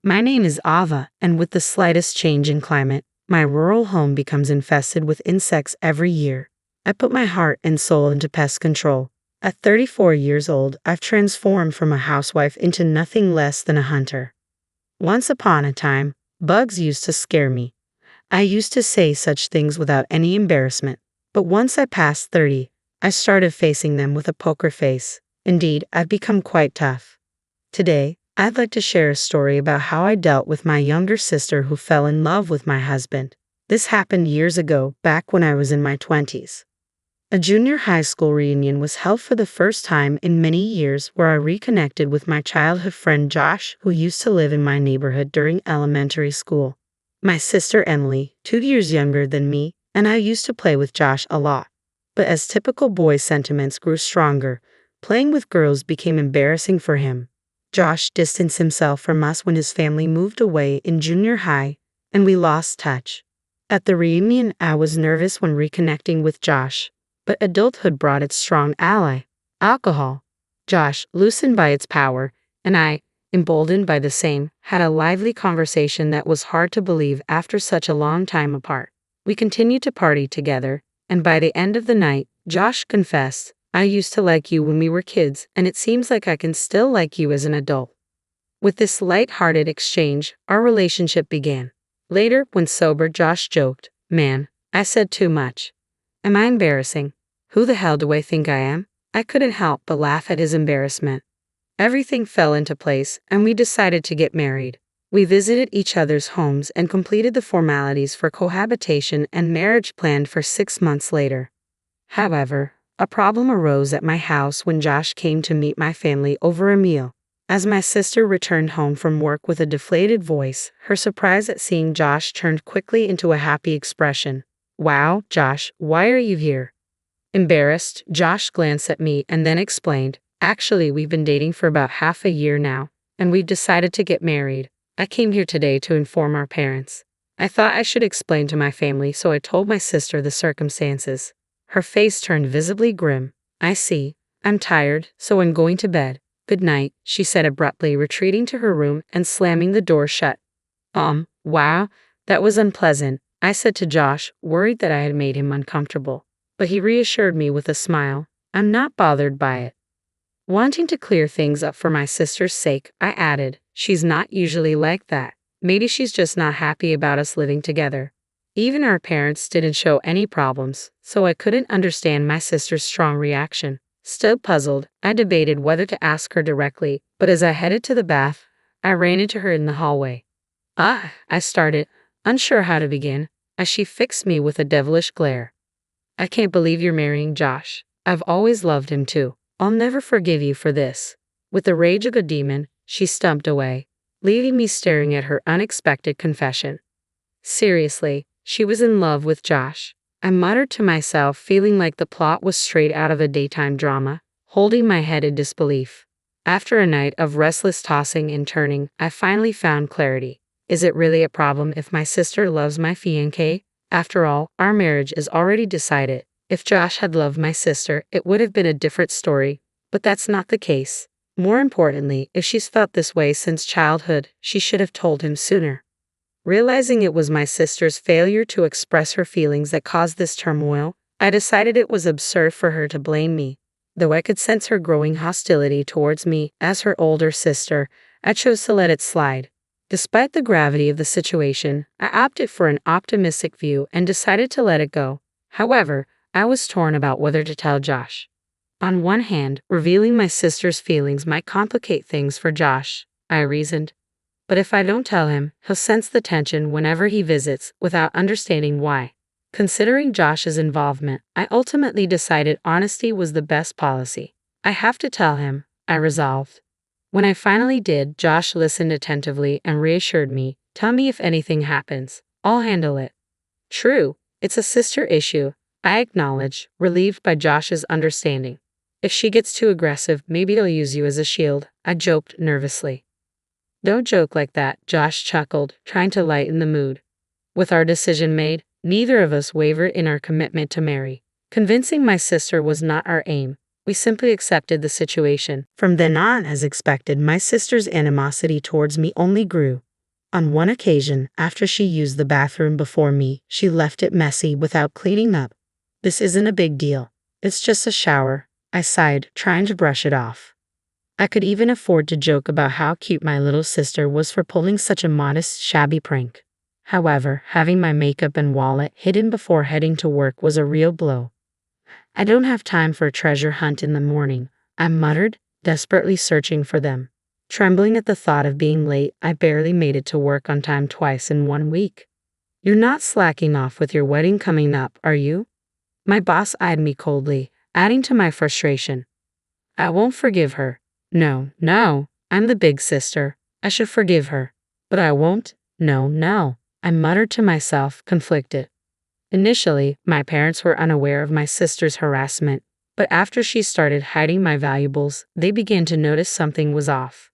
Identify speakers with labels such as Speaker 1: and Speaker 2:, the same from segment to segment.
Speaker 1: My name is Ava, and with the slightest change in climate, my rural home becomes infested with insects every year. I put my heart and soul into pest control. At 34 years old, I've transformed from a housewife into nothing less than a hunter. Once upon a time, bugs used to scare me. I used to say such things without any embarrassment. But once I passed 30, I started facing them with a poker face. Indeed, I've become quite tough. Today, I'd like to share a story about how I dealt with my younger sister who fell in love with my husband. This happened years ago, back when I was in my 20s. A junior high school reunion was held for the first time in many years, where I reconnected with my childhood friend Josh, who used to live in my neighborhood during elementary school. My sister Emily, 2 years younger than me, and I used to play with Josh a lot. But as typical boy sentiments grew stronger, playing with girls became embarrassing for him. Josh distanced himself from us when his family moved away in junior high, and we lost touch. At the reunion, I was nervous when reconnecting with Josh, but adulthood brought its strong ally, alcohol. Josh, loosened by its power, and I, emboldened by the same, had a lively conversation that was hard to believe after such a long time apart. We continued to party together, and by the end of the night, Josh confessed, "I used to like you when we were kids, and it seems like I can still like you as an adult." With this light-hearted exchange, our relationship began. Later, when sober, Josh joked, "Man, I said too much. Am I embarrassing? Who the hell do I think I am?" I couldn't help but laugh at his embarrassment. Everything fell into place, and we decided to get married. We visited each other's homes and completed the formalities for cohabitation and marriage planned for 6 months later. However, a problem arose at my house when Josh came to meet my family over a meal. As my sister returned home from work with a deflated voice, her surprise at seeing Josh turned quickly into a happy expression. "Wow, Josh, why are you here?" Embarrassed, Josh glanced at me and then explained, "Actually, we've been dating for about half a year now, and we've decided to get married. I came here today to inform our parents." I thought I should explain to my family, so I told my sister the circumstances. Her face turned visibly grim. "I see. I'm tired, so I'm going to bed. Good night," she said abruptly, retreating to her room and slamming the door shut. Wow, that was unpleasant," I said to Josh, worried that I had made him uncomfortable. But he reassured me with a smile. "I'm not bothered by it." Wanting to clear things up for my sister's sake, I added, "She's not usually like that. Maybe she's just not happy about us living together." Even our parents didn't show any problems, so I couldn't understand my sister's strong reaction. Still puzzled, I debated whether to ask her directly, but as I headed to the bath, I ran into her in the hallway. I started, unsure how to begin, as she fixed me with a devilish glare. "I can't believe you're marrying Josh. I've always loved him too. I'll never forgive you for this." With the rage of a demon, she stumped away, leaving me staring at her unexpected confession. Seriously, she was in love with Josh. I muttered to myself, feeling like the plot was straight out of a daytime drama, holding my head in disbelief. After a night of restless tossing and turning, I finally found clarity. Is it really a problem if my sister loves my fiancé? After all, our marriage is already decided. If Josh had loved my sister, it would have been a different story, but that's not the case. More importantly, if she's felt this way since childhood, she should have told him sooner. Realizing it was my sister's failure to express her feelings that caused this turmoil, I decided it was absurd for her to blame me. Though I could sense her growing hostility towards me as her older sister, I chose to let it slide. Despite the gravity of the situation, I opted for an optimistic view and decided to let it go. However, I was torn about whether to tell Josh. On one hand, revealing my sister's feelings might complicate things for Josh, I reasoned. But if I don't tell him, he'll sense the tension whenever he visits without understanding why. Considering Josh's involvement, I ultimately decided honesty was the best policy. I have to tell him, I resolved. When I finally did, Josh listened attentively and reassured me, "Tell me if anything happens. I'll handle it." "True, it's a sister issue," I acknowledged, relieved by Josh's understanding. "If she gets too aggressive, maybe he'll use you as a shield," I joked nervously. "Don't joke like that," Josh chuckled, trying to lighten the mood. With our decision made, neither of us wavered in our commitment to marry. Convincing my sister was not our aim. We simply accepted the situation. From then on, as expected, my sister's animosity towards me only grew. On one occasion, after she used the bathroom before me, she left it messy without cleaning up. This isn't a big deal. It's just a shower, I sighed, trying to brush it off. I could even afford to joke about how cute my little sister was for pulling such a modest, shabby prank. However, having my makeup and wallet hidden before heading to work was a real blow. I don't have time for a treasure hunt in the morning, I muttered, desperately searching for them. Trembling at the thought of being late, I barely made it to work on time twice in 1 week. You're not slacking off with your wedding coming up, are you? My boss eyed me coldly, adding to my frustration. I won't forgive her. No, I'm the big sister. I should forgive her. But I won't. No, I muttered to myself, conflicted. Initially, my parents were unaware of my sister's harassment, but after she started hiding my valuables, they began to notice something was off.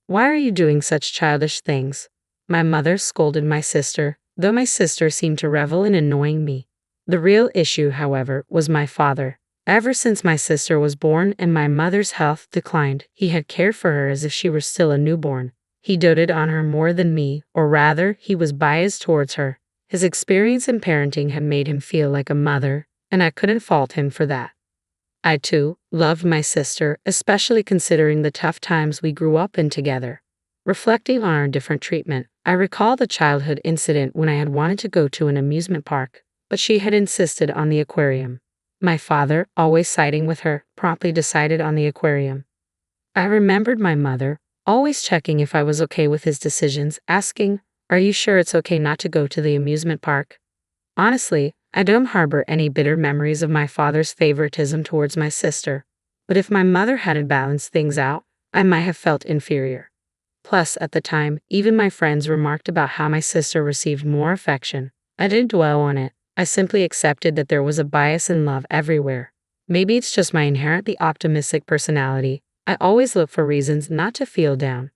Speaker 1: Why are you doing such childish things? My mother scolded my sister, though my sister seemed to revel in annoying me. The real issue, however, was my father. Ever since my sister was born and my mother's health declined, he had cared for her as if she were still a newborn. He doted on her more than me, or rather, he was biased towards her. His experience in parenting had made him feel like a mother, and I couldn't fault him for that. I, too, loved my sister, especially considering the tough times we grew up in together. Reflecting on our different treatment, I recall the childhood incident when I had wanted to go to an amusement park, but she had insisted on the aquarium. My father, always siding with her, promptly decided on the aquarium. I remembered my mother, always checking if I was okay with his decisions, asking, "Are you sure it's okay not to go to the amusement park?" Honestly, I don't harbor any bitter memories of my father's favoritism towards my sister, but if my mother hadn't balanced things out, I might have felt inferior. Plus, at the time, even my friends remarked about how my sister received more affection. I didn't dwell on it. I simply accepted that there was a bias in love everywhere. Maybe it's just my inherently optimistic personality. I always look for reasons not to feel down.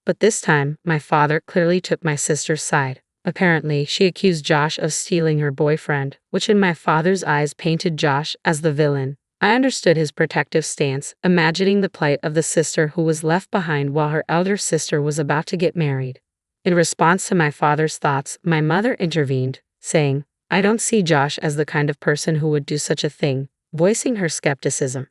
Speaker 1: But this time, my father clearly took my sister's side. Apparently, she accused Josh of stealing her boyfriend, which in my father's eyes painted Josh as the villain. I understood his protective stance, imagining the plight of the sister who was left behind while her elder sister was about to get married. In response to my father's thoughts, my mother intervened, saying, "I don't see Josh as the kind of person who would do such a thing," voicing her skepticism.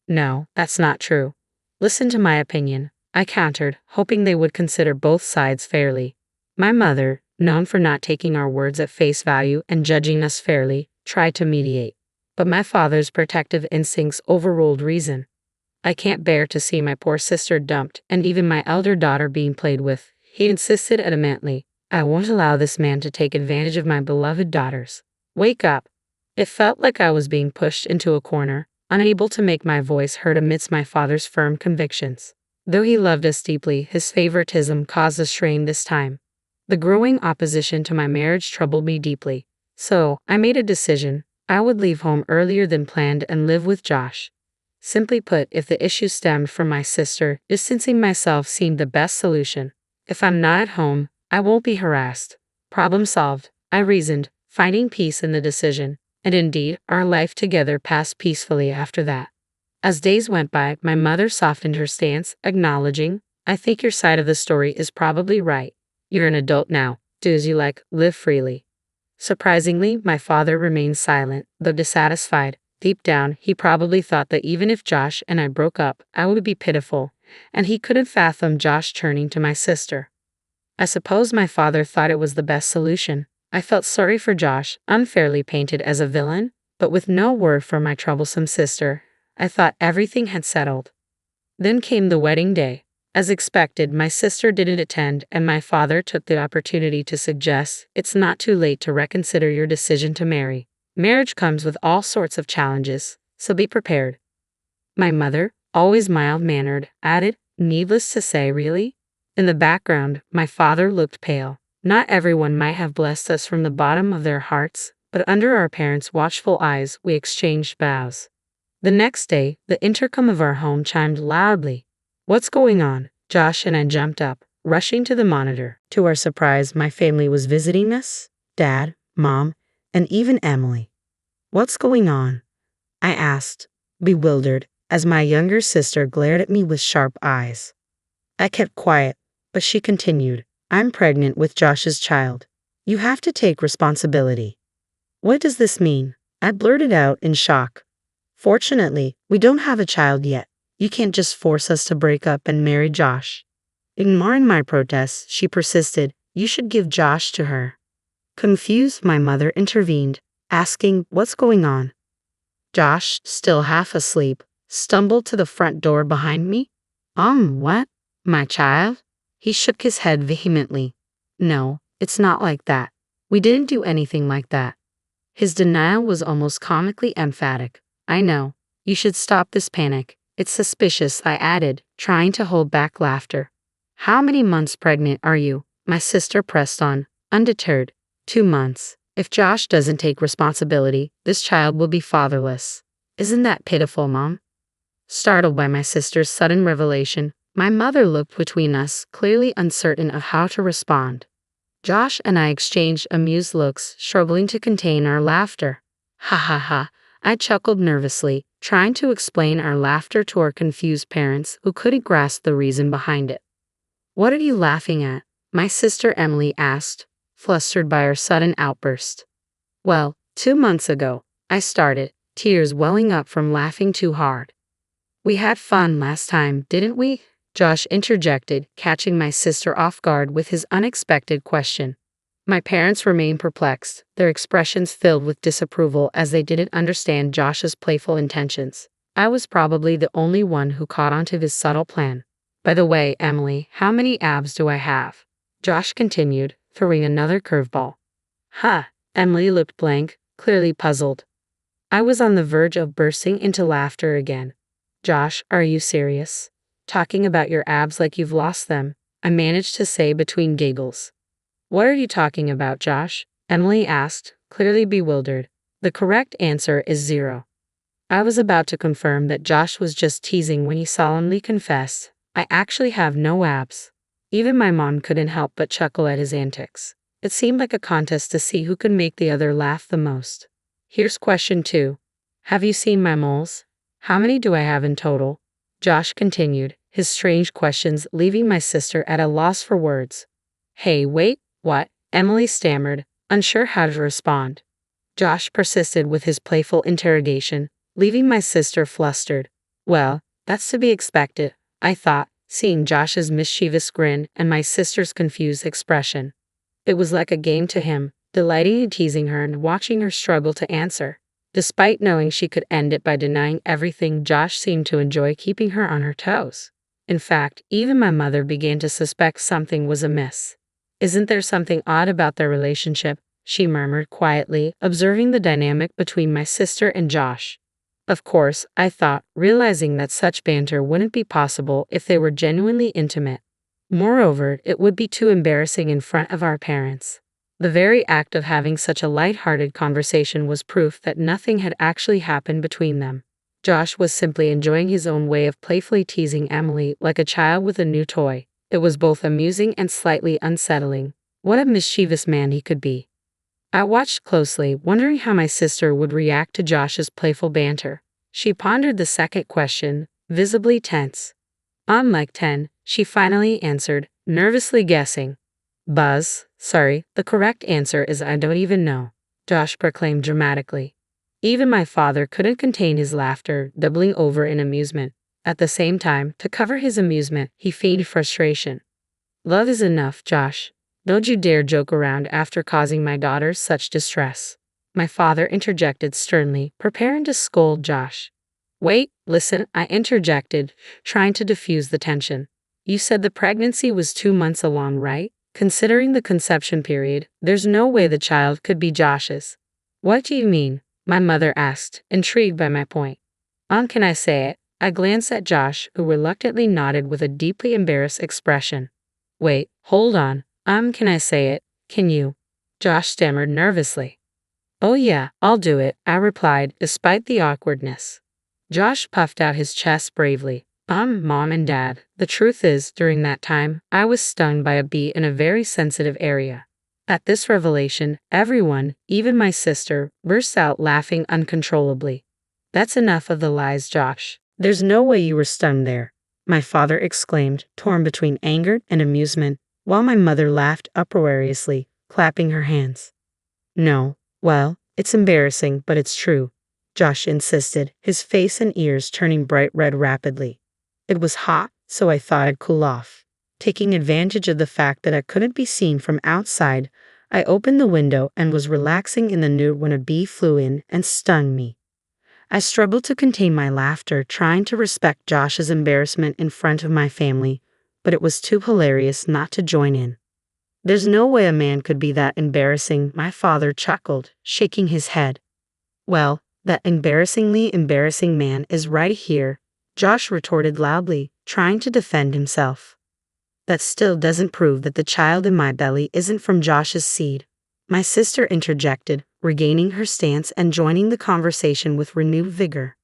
Speaker 1: "No, that's not true. Listen to my opinion," I countered, hoping they would consider both sides fairly. My mother, known for not taking our words at face value and judging us fairly, tried to mediate. But my father's protective instincts overruled reason. I can't bear to see my poor sister dumped and even my elder daughter being played with, he insisted adamantly. I won't allow this man to take advantage of my beloved daughters. Wake up. It felt like I was being pushed into a corner, unable to make my voice heard amidst my father's firm convictions. Though he loved us deeply, his favoritism caused a strain this time. The growing opposition to my marriage troubled me deeply. So, I made a decision. I would leave home earlier than planned and live with Josh. Simply put, if the issue stemmed from my sister, distancing myself seemed the best solution. If I'm not at home, I won't be harassed. Problem solved, I reasoned, finding peace in the decision. And indeed, our life together passed peacefully after that. As days went by, my mother softened her stance, acknowledging, "I think your side of the story is probably right. You're an adult now. Do as you like, live freely." Surprisingly, my father remained silent, though dissatisfied. Deep down, he probably thought that even if Josh and I broke up, I would be pitiful, and he couldn't fathom Josh turning to my sister. I suppose my father thought it was the best solution. I felt sorry for Josh, unfairly painted as a villain, but with no word from my troublesome sister, I thought everything had settled. Then came the wedding day. As expected, my sister didn't attend, and my father took the opportunity to suggest, "It's not too late to reconsider your decision to marry. Marriage comes with all sorts of challenges, so be prepared." My mother, always mild-mannered, added, "Needless to say, really?" In the background, my father looked pale. Not everyone might have blessed us from the bottom of their hearts, but under our parents' watchful eyes, we exchanged vows. The next day, the intercom of our home chimed loudly. "What's going on?" Josh and I jumped up, rushing to the monitor. To our surprise, my family was visiting us, Dad, Mom, and even Emily. "What's going on?" I asked, bewildered, as my younger sister glared at me with sharp eyes. I kept quiet, but she continued. I'm pregnant with Josh's child. You have to take responsibility. What does this mean? I blurted out in shock. Fortunately, we don't have a child yet. You can't just force us to break up and marry Josh. Ignoring my protests, she persisted, you should give Josh to her. Confused, my mother intervened, asking, what's going on? Josh, still half asleep, stumbled to the front door behind me. What? My child? He shook his head vehemently. No, it's not like that. We didn't do anything like that. His denial was almost comically emphatic. I know. You should stop this panic. It's suspicious, I added, trying to hold back laughter. How many months pregnant are you? My sister pressed on, undeterred. 2 months. If Josh doesn't take responsibility, this child will be fatherless. Isn't that pitiful, Mom? Startled by my sister's sudden revelation, my mother looked between us, clearly uncertain of how to respond. Josh and I exchanged amused looks, struggling to contain our laughter. Ha ha ha, I chuckled nervously, trying to explain our laughter to our confused parents who couldn't grasp the reason behind it. What are you laughing at? My sister Emily asked, flustered by our sudden outburst. Well, 2 months ago, I started, tears welling up from laughing too hard. We had fun last time, didn't we? Josh interjected, catching my sister off guard with his unexpected question. My parents remained perplexed, their expressions filled with disapproval as they didn't understand Josh's playful intentions. I was probably the only one who caught on to his subtle plan. By the way, Emily, how many abs do I have? Josh continued, throwing another curveball. Emily looked blank, clearly puzzled. I was on the verge of bursting into laughter again. Josh, are you serious? Talking about your abs like you've lost them, I managed to say between giggles. What are you talking about, Josh? Emily asked, clearly bewildered. The correct answer is 0. I was about to confirm that Josh was just teasing when he solemnly confessed, I actually have no abs. Even my mom couldn't help but chuckle at his antics. It seemed like a contest to see who could make the other laugh the most. Here's question 2. Have you seen my moles? How many do I have in total? Josh continued, his strange questions leaving my sister at a loss for words. Hey, wait, what? Emily stammered, unsure how to respond. Josh persisted with his playful interrogation, leaving my sister flustered. Well, that's to be expected, I thought, seeing Josh's mischievous grin and my sister's confused expression. It was like a game to him, delighting in teasing her and watching her struggle to answer. Despite knowing she could end it by denying everything, Josh seemed to enjoy keeping her on her toes. In fact, even my mother began to suspect something was amiss. Isn't there something odd about their relationship? She murmured quietly, observing the dynamic between my sister and Josh. Of course, I thought, realizing that such banter wouldn't be possible if they were genuinely intimate. Moreover, it would be too embarrassing in front of our parents. The very act of having such a light-hearted conversation was proof that nothing had actually happened between them. Josh was simply enjoying his own way of playfully teasing Emily like a child with a new toy. It was both amusing and slightly unsettling. What a mischievous man he could be. I watched closely, wondering how my sister would react to Josh's playful banter. She pondered the second question, visibly tense. On like 10, she finally answered, nervously guessing. Buzz, sorry, the correct answer is I don't even know, Josh proclaimed dramatically. Even my father couldn't contain his laughter, doubling over in amusement. At the same time, to cover his amusement, he feigned frustration. Love is enough, Josh. Don't you dare joke around after causing my daughter such distress. My father interjected sternly, preparing to scold Josh. Wait, listen, I interjected, trying to diffuse the tension. You said the pregnancy was 2 months along, right? Considering the conception period, there's no way the child could be Josh's. What do you mean? My mother asked, intrigued by my point. Can I say it? I glanced at Josh, who reluctantly nodded with a deeply embarrassed expression. Wait, hold on. Can I say it? Can you? Josh stammered nervously. Oh yeah, I'll do it, I replied, despite the awkwardness. Josh puffed out his chest bravely. Mom and Dad, the truth is, during that time, I was stung by a bee in a very sensitive area. At this revelation, everyone, even my sister, burst out laughing uncontrollably. That's enough of the lies, Josh. There's no way you were stung there, my father exclaimed, torn between anger and amusement. while my mother laughed uproariously, clapping her hands. No, well, it's embarrassing, but it's true, Josh insisted, his face and ears turning bright red rapidly. It was hot, so I thought I'd cool off. Taking advantage of the fact that I couldn't be seen from outside, I opened the window and was relaxing in the nude when a bee flew in and stung me. I struggled to contain my laughter, trying to respect Josh's embarrassment in front of my family, but it was too hilarious not to join in. There's no way a man could be that embarrassing, my father chuckled, shaking his head. Well, that embarrassingly embarrassing man is right here, Josh retorted loudly, trying to defend himself. That still doesn't prove that the child in my belly isn't from Josh's seed, my sister interjected, regaining her stance and joining the conversation with renewed vigor.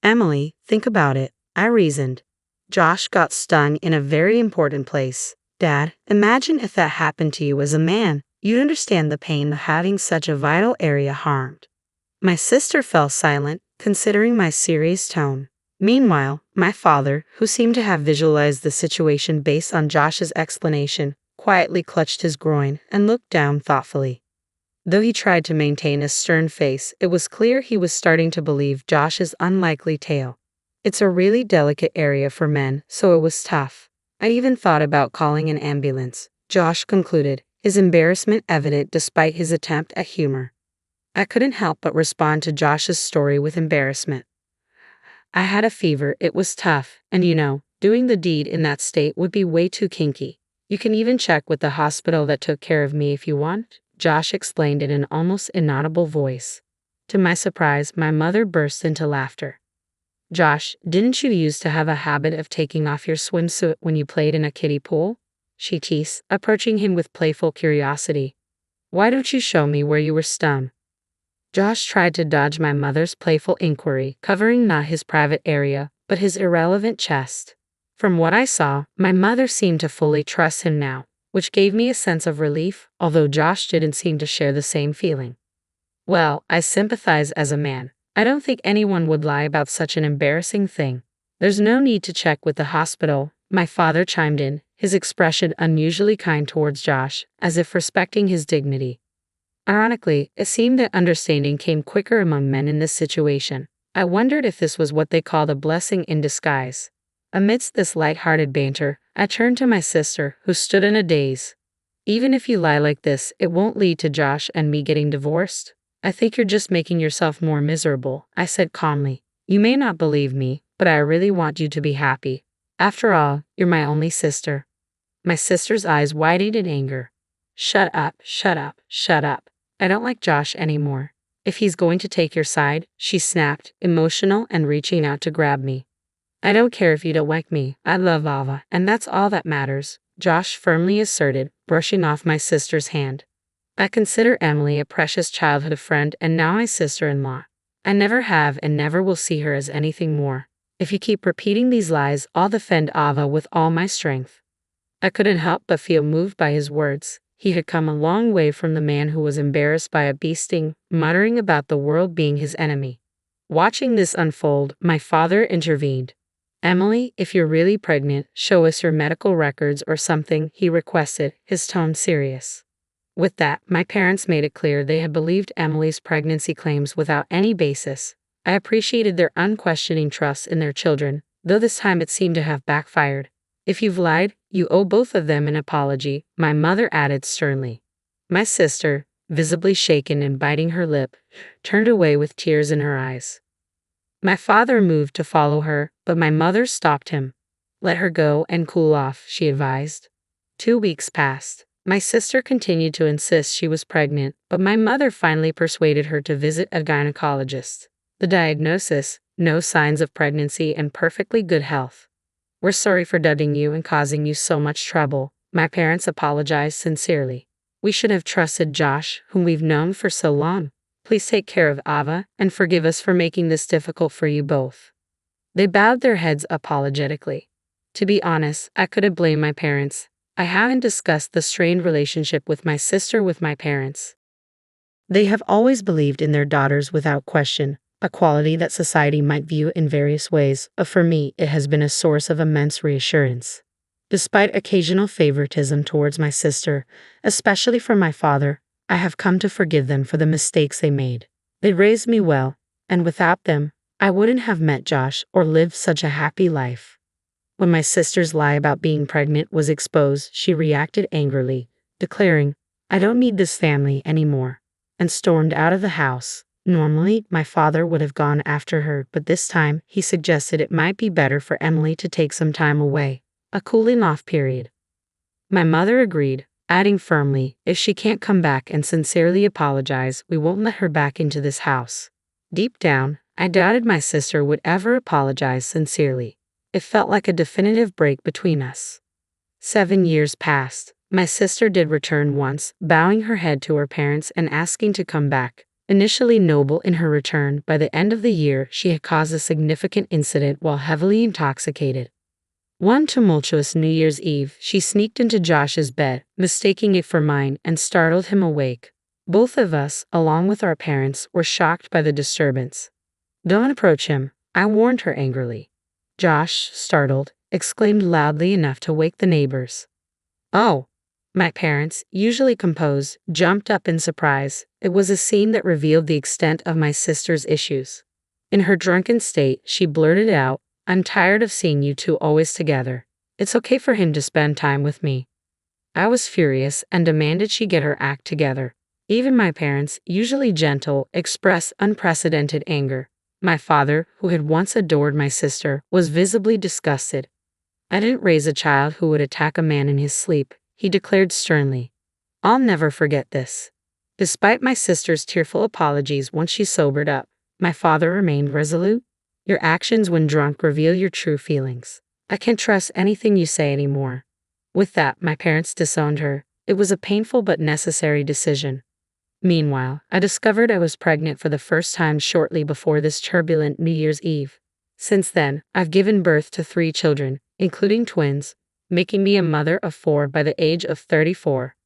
Speaker 1: Emily, think about it, I reasoned. Josh got stung in a very important place. Dad, imagine if that happened to you as a man. You'd understand the pain of having such a vital area harmed. My sister fell silent, considering my serious tone. Meanwhile, my father, who seemed to have visualized the situation based on Josh's explanation, quietly clutched his groin and looked down thoughtfully. Though he tried to maintain a stern face, it was clear he was starting to believe Josh's unlikely tale. It's a really delicate area for men, so it was tough. I even thought about calling an ambulance, Josh concluded, his embarrassment evident despite his attempt at humor. I couldn't help but respond to Josh's story with embarrassment. I had a fever, it was tough, and doing the deed in that state would be way too kinky. You can even check with the hospital that took care of me if you want, Josh explained in an almost inaudible voice. To my surprise, my mother burst into laughter. Josh, didn't you used to have a habit of taking off your swimsuit when you played in a kiddie pool? She teased, approaching him with playful curiosity. Why don't you show me where you were stung? Josh tried to dodge my mother's playful inquiry, covering not his private area, but his irrelevant chest. From what I saw, my mother seemed to fully trust him now, which gave me a sense of relief, although Josh didn't seem to share the same feeling. Well, I sympathize as a man. I don't think anyone would lie about such an embarrassing thing. There's no need to check with the hospital, my father chimed in, his expression unusually kind towards Josh, as if respecting his dignity. Ironically, it seemed that understanding came quicker among men in this situation. I wondered if this was what they called a blessing in disguise. Amidst this light-hearted banter, I turned to my sister, who stood in a daze. Even if you lie like this, it won't lead to Josh and me getting divorced. I think you're just making yourself more miserable, I said calmly. You may not believe me, but I really want you to be happy. After all, you're my only sister. My sister's eyes widened in anger. Shut up, shut up, shut up. I don't like Josh anymore. If he's going to take your side, she snapped, emotional and reaching out to grab me. I don't care if you don't like me. I love Ava, and that's all that matters, Josh firmly asserted, brushing off my sister's hand. I consider Emily a precious childhood friend and now my sister-in-law. I never have and never will see her as anything more. If you keep repeating these lies, I'll defend Ava with all my strength. I couldn't help but feel moved by his words. He had come a long way from the man who was embarrassed by a bee sting, muttering about the world being his enemy. Watching this unfold, my father intervened. Emily, if you're really pregnant, show us your medical records or something, he requested, his tone serious. With that, my parents made it clear they had believed Emily's pregnancy claims without any basis. I appreciated their unquestioning trust in their children, though this time it seemed to have backfired. If you've lied, you owe both of them an apology, my mother added sternly. My sister, visibly shaken and biting her lip, turned away with tears in her eyes. My father moved to follow her, but my mother stopped him. Let her go and cool off, she advised. 2 weeks passed. My sister continued to insist she was pregnant, but my mother finally persuaded her to visit a gynecologist. The diagnosis: no signs of pregnancy and perfectly good health. We're sorry for dudding you and causing you so much trouble, my parents apologized sincerely. We should have trusted Josh, whom we've known for so long. Please take care of Ava and forgive us for making this difficult for you both. They bowed their heads apologetically. To be honest, I couldn't blame my parents. I haven't discussed the strained relationship with my sister with my parents. They have always believed in their daughters without question, a quality that society might view in various ways, but for me it has been a source of immense reassurance. Despite occasional favoritism towards my sister, especially from my father, I have come to forgive them for the mistakes they made. They raised me well, and without them, I wouldn't have met Josh or lived such a happy life. When my sister's lie about being pregnant was exposed, she reacted angrily, declaring, "I don't need this family anymore," and stormed out of the house. Normally, my father would have gone after her, but this time he suggested it might be better for Emily to take some time away, a cooling off period. My mother agreed, adding firmly, "If she can't come back and sincerely apologize, we won't let her back into this house." Deep down, I doubted my sister would ever apologize sincerely. It felt like a definitive break between us. 7 years passed. My sister did return once, bowing her head to her parents and asking to come back. Initially noble in her return, by the end of the year she had caused a significant incident while heavily intoxicated. One tumultuous New Year's Eve, she sneaked into Josh's bed, mistaking it for mine, and startled him awake. Both of us, along with our parents, were shocked by the disturbance. "Don't approach him," I warned her angrily. Josh, startled, exclaimed loudly enough to wake the neighbors. "Oh!" My parents, usually composed, jumped up in surprise. It was a scene that revealed the extent of my sister's issues. In her drunken state, she blurted out, "I'm tired of seeing you two always together. It's okay for him to spend time with me." I was furious and demanded she get her act together. Even my parents, usually gentle, expressed unprecedented anger. My father, who had once adored my sister, was visibly disgusted. "I didn't raise a child who would attack a man in his sleep," he declared sternly. "I'll never forget this." Despite my sister's tearful apologies once she sobered up, my father remained resolute. "Your actions when drunk reveal your true feelings. I can't trust anything you say anymore." With that, my parents disowned her. It was a painful but necessary decision. Meanwhile, I discovered I was pregnant for the first time shortly before this turbulent New Year's Eve. Since then, I've given birth to 3 children, including twins, making me a mother of 4 by the age of 34.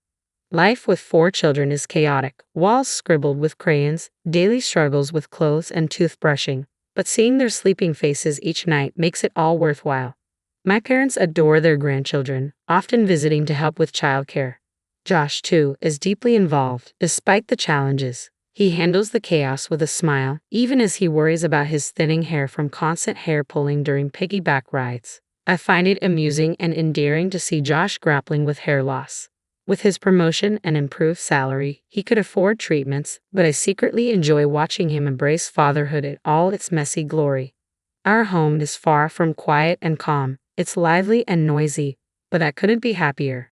Speaker 1: Life with 4 children is chaotic, walls scribbled with crayons, daily struggles with clothes and toothbrushing, but seeing their sleeping faces each night makes it all worthwhile. My parents adore their grandchildren, often visiting to help with childcare. Josh, too, is deeply involved, despite the challenges. He handles the chaos with a smile, even as he worries about his thinning hair from constant hair pulling during piggyback rides. I find it amusing and endearing to see Josh grappling with hair loss. With his promotion and improved salary, he could afford treatments, but I secretly enjoy watching him embrace fatherhood in all its messy glory. Our home is far from quiet and calm. It's lively and noisy, but I couldn't be happier.